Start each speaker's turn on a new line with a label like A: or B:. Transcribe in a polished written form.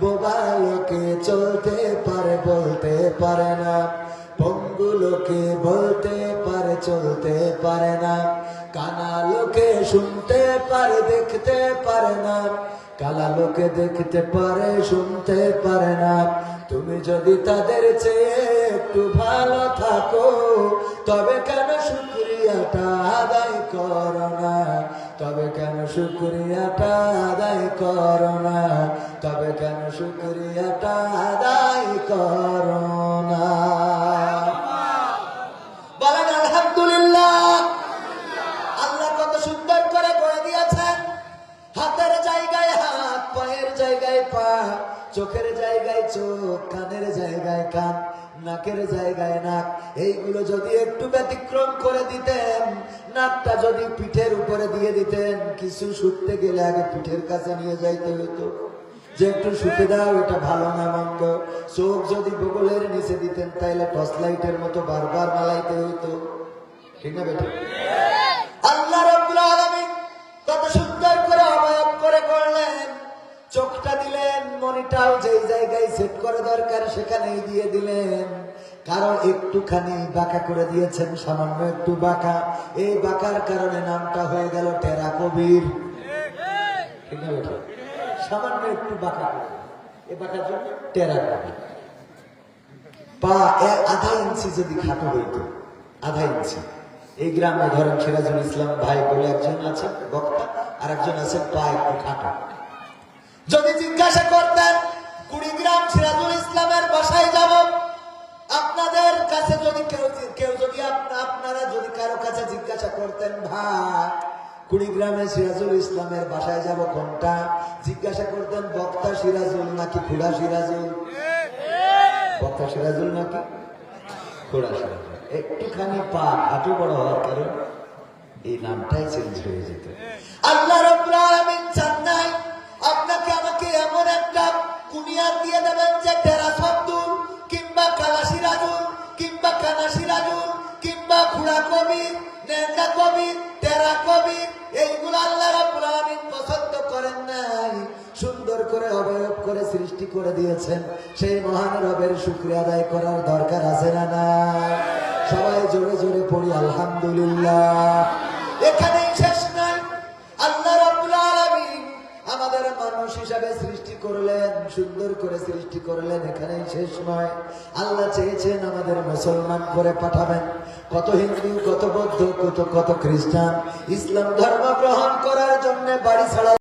A: বোবা লোকে চলতে পারে বলতে পারে না, পঙ্গু লোকে বলতে পারে চলতে পারে না, কানা লোকে শুনতে পারে দেখতে পারে না, কালা লোকে দেখতে পারে শুনতে পারে না। তুমি যদি তাদের চেয়ে একটু ভালো থাকো তবে কেন শুকরিয়াটা আদায় করো না, তবে কেন শুকরিয়াটা আদায় করো না, তবে কেন শুকরিয়াটা আদায় করো না। বলেন আলহামদুলিল্লাহ। আল্লাহ কত সুন্দর করে গড়ে দিয়েছেন, হাতের জায়গায় হাত, পায়ের জায়গায় পা, চোখের জায়গায় চোখ, কানের জায়গায় কান, নাকের জায়গায় নাক। এইগুলো যদি একটু ব্যতিক্রম করে দিতেন, নাকটা যদি পিঠের উপরে দিয়ে দিতেন, কিছু শুকতে গেলে আগে পিঠের কাছে নিয়ে যাইতে হতো যে একটু শুকে দাও, এটা ভালো না মন্দ। চোখ যদি বগলের নিচে দিতেন তাইলে টর্চ লাইটের মতো বারবার মালাইতে হইতো, ঠিক না বেটা? আল্লাহ রাব্বুল আলামিন কত সুন্দর করে অবয়ব করে করলেন। চোখটা দিলেন, মনিটাও যেই জায়গায় সেট করে দরকার সেখানেই দিয়ে দিলেন। কারণ একটুখানি বাঁকা করে দিয়েছেন, সামান্য একটু বাঁকা। এই বাঁকার কারণে নামটা হয়ে গেল টেরা কবির, ঠিক না বেটা? সামান্য একটু বাঁকা, এ বাঁকার জন্য টেরা কবির। পা আধা ইঞ্চি যদি খাটো হইতো, আধা ইঞ্চি। এই গ্রামে ধরেন সিরাজুল ইসলাম ভাই বলে একজন আছে বক্তা, আর একজন আছে পা একটু খাটো। যদি জিজ্ঞাসা করতেন কুড়িগ্রাম সিরাজুল ইসলামের বাসায় যাব, আপনাদের কাছে যদি কেউ যদি আপনারা যদি কারো কাছে জিজ্ঞাসা করতেন ভাই কুড়িগ্রামে সিরাজুল ইসলামের বাসায় যাব কোনটা, জিজ্ঞাসা করতেন বক্তা সিরাজুল নাকি খুড়া সিরাজুল, বক্তা সিরাজুল নাকি খুড়া সিরাজুল। একটুখানি পা খাটো বড় হওয়ার কারণ এই নামটাই চেঞ্জ হয়ে যেত। আল্লাহ রাব্বুল আলামিন চান নাই আপনাকে আমাকে এমন একটা কুনিয়া দিয়ে দেবেন যে টেরা আব্দুল কিংবা কালা সিরাজুল কিংবা কানা সিরাজুল কিংবা খুড়া কবির, নেংড়া কবির, টেরা কবির, এইগুলো আল্লাহ রাব্বুল আলামিন পছন্দ করেন নাই। সুন্দর করে অবয়ব করে সৃষ্টি করে দিয়েছেন, সেই মহান রবের শুকরিয়া আদায় করার দরকার আছে না না? সবাই জোরে জোরে পড়ি আলহামদুলিল্লাহ। এখানেই শেষ নয়, আল্লাহ রাব্বুল আলামিন আমাদের মানুষ হিসাবে সৃষ্টি করলেন, সুন্দর করে সৃষ্টি করলেন, এখানেই শেষ নয়। আল্লাহ চেয়েছেন আমাদের মুসলমান করে পাঠাবেন। কত হিন্দু, কত বৌদ্ধ, কত খ্রিস্টান ইসলাম ধর্ম গ্রহণ করার জন্য বাড়ি ছাড়া